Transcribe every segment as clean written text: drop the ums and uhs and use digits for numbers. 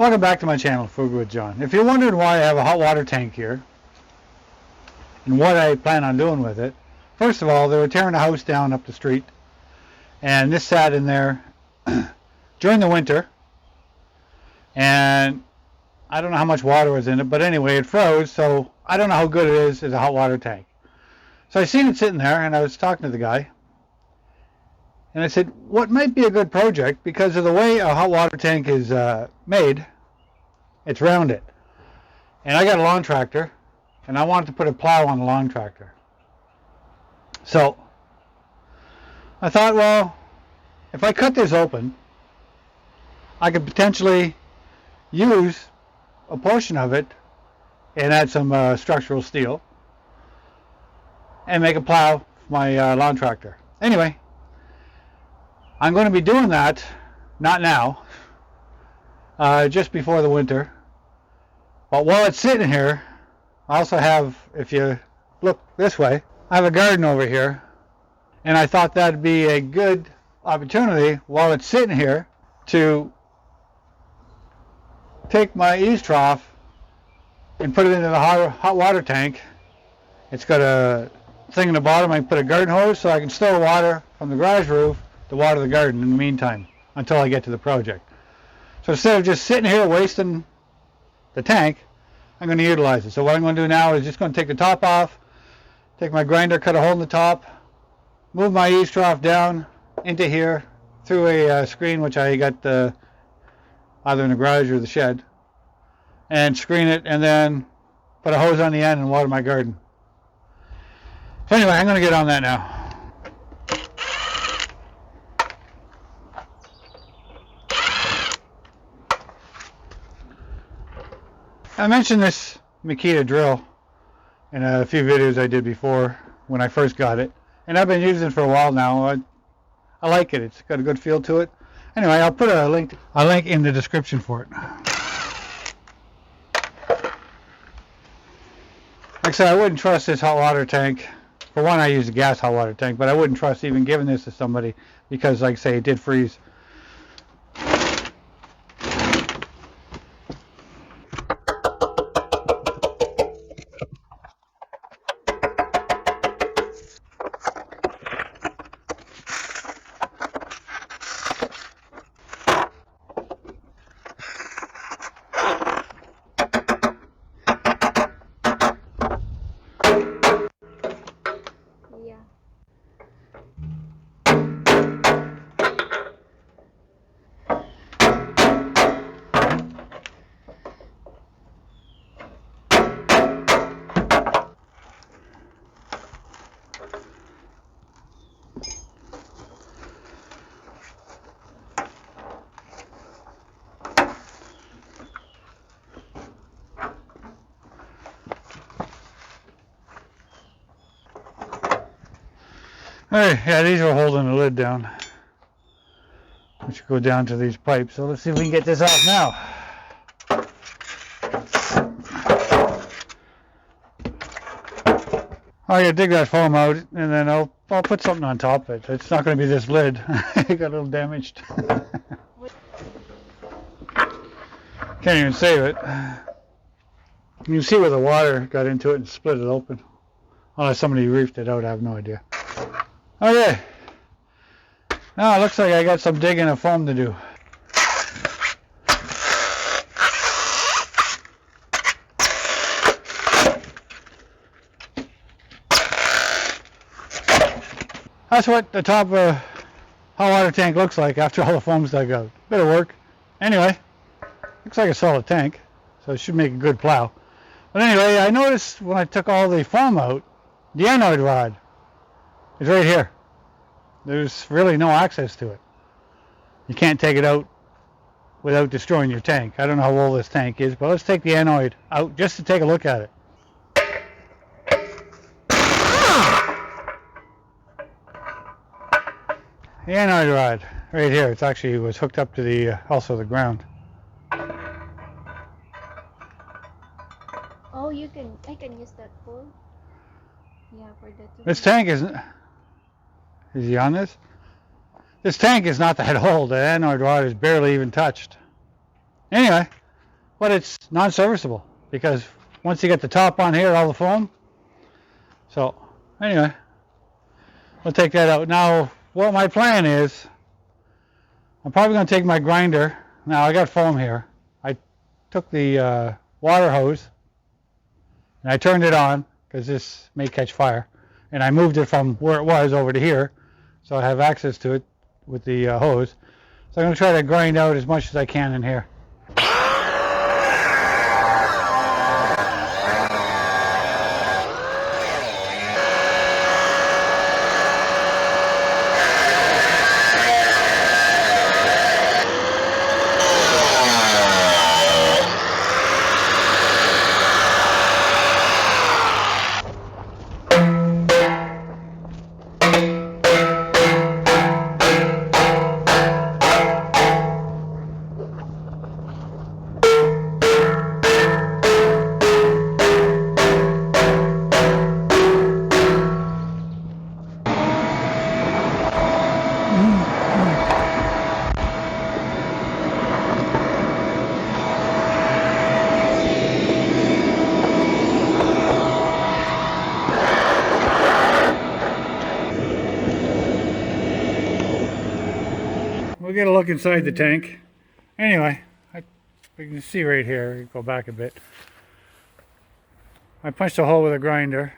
Welcome back to my channel, Food with John. If you're wondering why I have a hot water tank here and what I plan on doing with it, first of all, they were tearing a house down up the street, and this sat in there during the winter, and I don't know how much water was in it, but anyway, it froze, so I don't know how good it is as a hot water tank. So I seen it sitting there, and I was talking to the guy, and I said, what might be a good project, because of the way a hot water tank is made, it's rounded. And I got a lawn tractor, and I wanted to put a plow on the lawn tractor. So I thought, well, if I cut this open, I could potentially use a portion of it and add some structural steel and make a plow for my lawn tractor. Anyway, I'm going to be doing that, not now, just before the winter. But while it's sitting here, I also have, if you look this way, I have a garden over here, and I thought that'd be a good opportunity while it's sitting here to take my eaves trough and put it into the hot water tank. It's got a thing in the bottom. I can put a garden hose so I can store water from the garage roof to water the garden in the meantime until I get to the project. So instead of just sitting here wasting the tank, I'm going to utilize it. So what I'm going to do now is just going to take the top off, take my grinder, cut a hole in the top, move my eaves trough down into here through a screen which I got either in the garage or the shed, and screen it, and then put a hose on the end and water my garden. So anyway, I'm going to get on that now. I mentioned this Makita drill in a few videos I did before when I first got it, and I've been using it for a while now. I like it. It's got a good feel to it. Anyway, I'll put a link in the description for it. Like I said, I wouldn't trust this hot water tank. For one, I use a gas hot water tank, but I wouldn't trust even giving this to somebody because, like I say, it did freeze. Alright, yeah, these are holding the lid down, which go down to these pipes. So let's see if we can get this off now. I gotta dig that foam out, and then I'll put something on top of it. It's not going to be this lid. It got a little damaged. Can't even save it. You can see where the water got into it and split it open. Unless somebody reefed it out, I have no idea. Okay. Now it looks like I got some digging of foam to do. That's what the top of a hot water tank looks like after all the foam's dug out. Bit of work. Anyway, looks like a solid tank, so it should make a good plow. But anyway, I noticed when I took all the foam out, the anode rod is right here. There's really no access to it. You can't take it out without destroying your tank. I don't know how old this tank is, but let's take the anode out just to take a look at it. The anode rod right here. It's actually was hooked up to the also the ground. Oh, I can use that pole. Yeah, for that. This tank isn't. Is he on this? This tank is not that old. The anode rod is barely even touched. Anyway, but it's non-serviceable because once you get the top on here, all the foam. So anyway, we'll take that out. Now, what my plan is, I'm probably going to take my grinder. Now, I got foam here. I took the water hose and I turned it on because this may catch fire. And I moved it from where it was over to here, so I have access to it with the hose. So I'm going to try to grind out as much as I can in here. We'll get a look inside the tank. Anyway, we can see right here, go back a bit. I punched a hole with a grinder.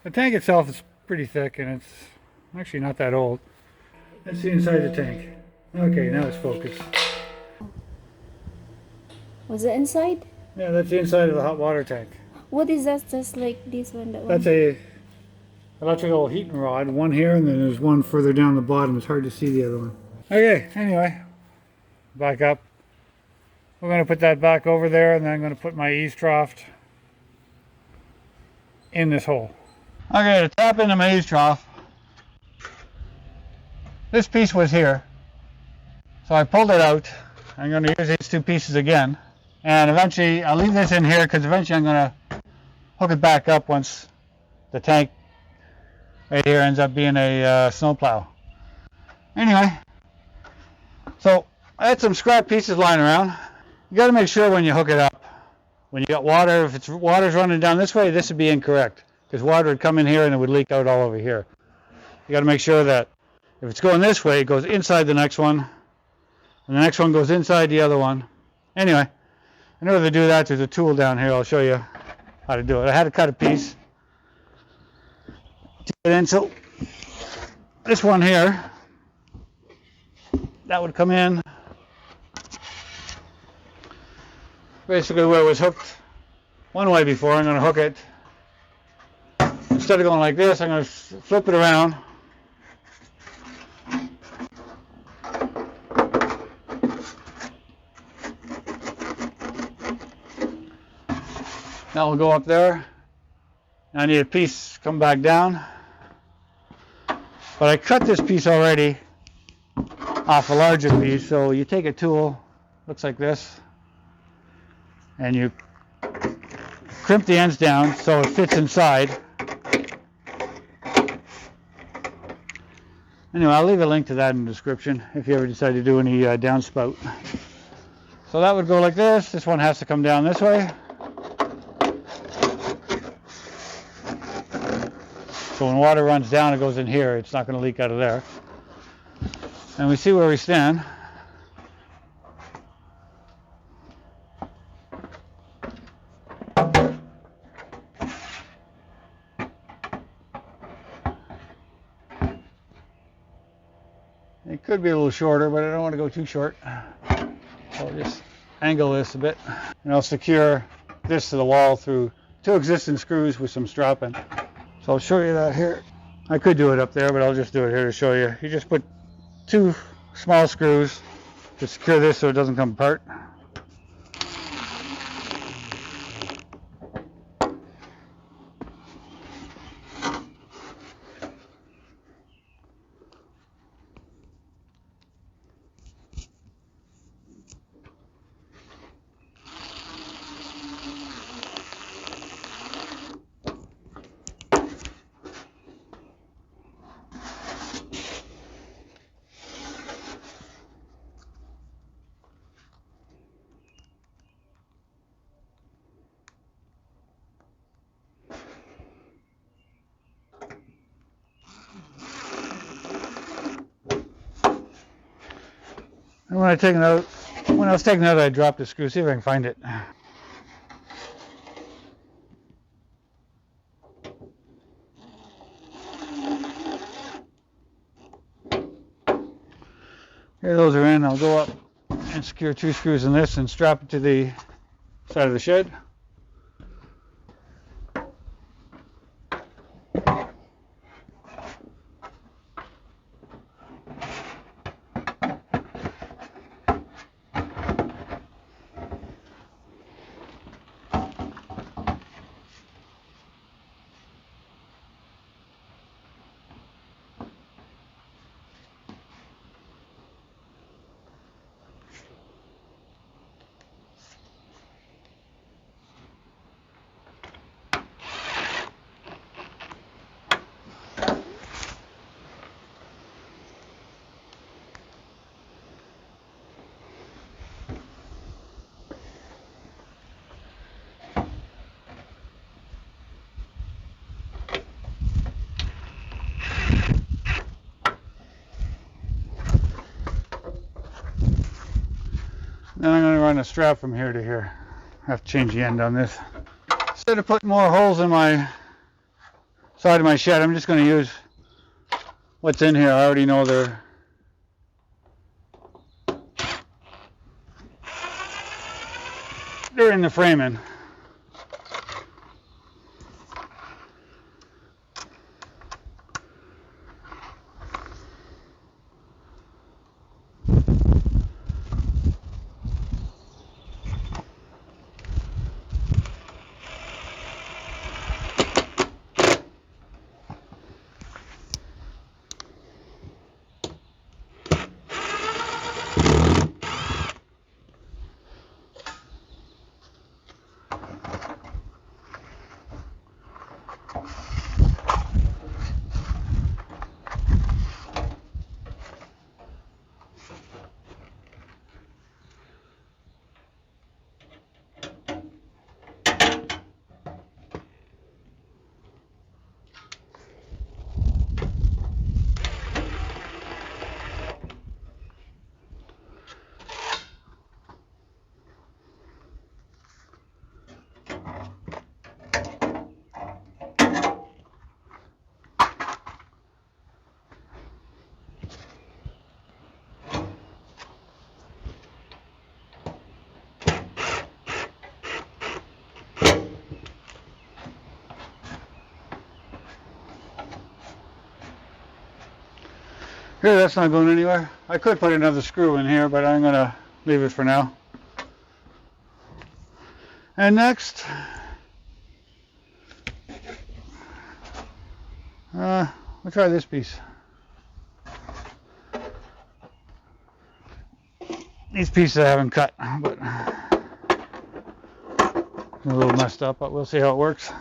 The tank itself is pretty thick and it's actually not that old. Let's see inside the tank. Okay, now it's focused. Was it inside? Yeah, that's the inside of the hot water tank. What is that? Just like this one, that one? That's a electrical heating rod, one here and then there's one further down the bottom. It's hard to see the other one. Okay, anyway, back up. We're going to put that back over there and then I'm going to put my eaves trough in this hole. Okay, to tap into my eaves trough, this piece was here. So I pulled it out. I'm going to use these two pieces again. And eventually, I'll leave this in here because eventually I'm going to hook it back up once the tank right here ends up being a snowplow. Anyway, so I had some scrap pieces lying around. You got to make sure when you hook it up, when you got water, if it's water's running down this way, this would be incorrect because water would come in here and it would leak out all over here. You got to make sure that if it's going this way, it goes inside the next one, and the next one goes inside the other one. Anyway, in order to do that, there's a tool down here. I'll show you how to do it. I had to cut a piece to get in. So this one here, that would come in basically where it was hooked one way before. I'm going to hook it. Instead of going like this, I'm going to flip it around. That will go up there. I need a piece to come back down. But I cut this piece already off a larger piece, so you take a tool, looks like this, and you crimp the ends down so it fits inside. Anyway, I'll leave a link to that in the description if you ever decide to do any downspout. So that would go like this. This one has to come down this way. So when water runs down, it goes in here. It's not going to leak out of there. And we see where we stand. It could be a little shorter, but I don't want to go too short. So I'll just angle this a bit. And I'll secure this to the wall through two existing screws with some strapping. So I'll show you that here. I could do it up there, but I'll just do it here to show you. You just put two small screws to secure this so it doesn't come apart. And when I was taking it out, I dropped the screw. See if I can find it. Here, those are in. I'll go up and secure 2 screws in this and strap it to the side of the shed. Then I'm going to run a strap from here to here. I have to change the end on this. Instead of putting more holes in my side of my shed, I'm just going to use what's in here. I already know they're in the framing. Here, that's not going anywhere. I could put another screw in here, but I'm going to leave it for now. And next, we'll try this piece. These pieces I haven't cut, but a little messed up, but we'll see how it works.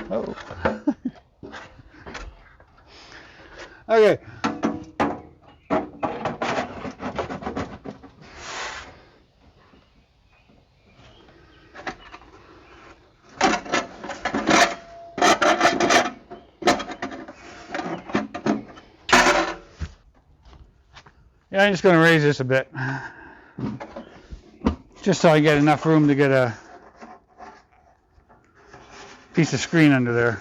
Oh. Okay. Yeah, I'm just going to raise this a bit, just so I get enough room to get a piece of screen under there.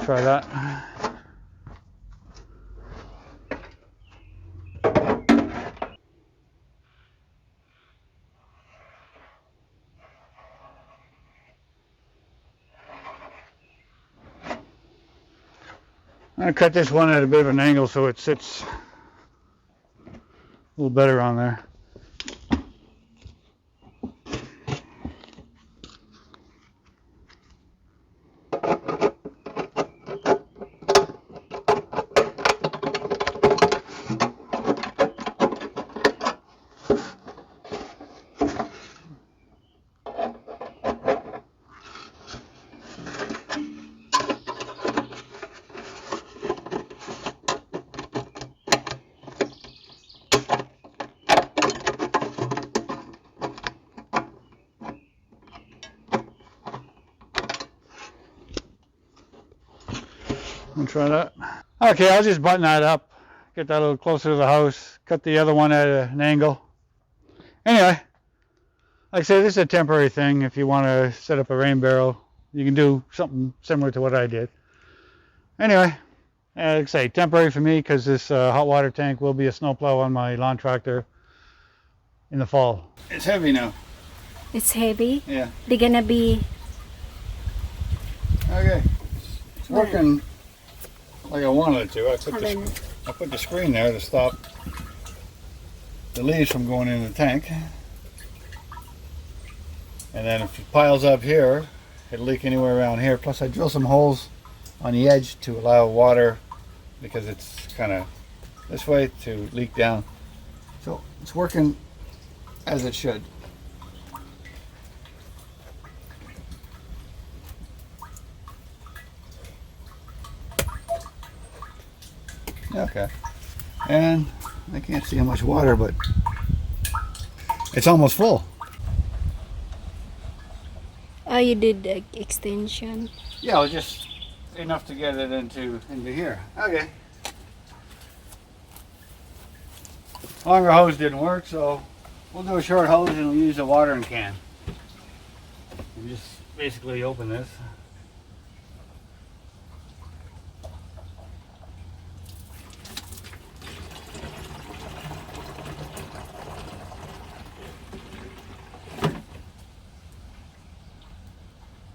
Try that. I'm going to cut this one at a bit of an angle so it sits a little better on there. I'll try that. Okay, I'll just button that up, get that a little closer to the house, cut the other one at an angle. Anyway, like I say, this is a temporary thing. If you want to set up a rain barrel, you can do something similar to what I did. Anyway, like I say, temporary for me because this hot water tank will be a snowplow on my lawn tractor in the fall. It's heavy now. It's heavy. Yeah. They're gonna be. Okay. It's working like I wanted it to. I put the screen there to stop the leaves from going in the tank. And then if it piles up here, it'll leak anywhere around here. Plus I drill some holes on the edge to allow water, because it's kind of this way, to leak down. So it's working as it should. Okay. And I can't see how much water, but it's almost full. Oh, you did the extension. Yeah, it was just enough to get it into here. Okay. Longer hose didn't work, so we'll do a short hose and we'll use a watering can. And just basically open this.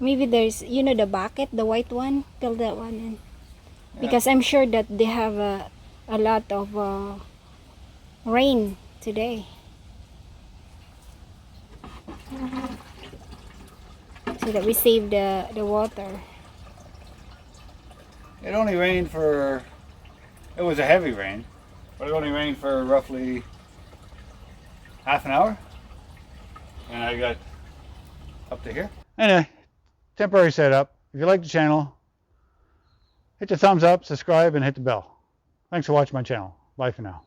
Maybe there's, the bucket, the white one. Fill that one in. Yeah. Because I'm sure that they have a lot of rain today. So that we save the water. It only rained for, it was a heavy rain, but it only rained for roughly half an hour. And I got up to here. Anyway, temporary setup. If you like the channel, hit the thumbs up, subscribe, and hit the bell. Thanks for watching my channel. Bye for now.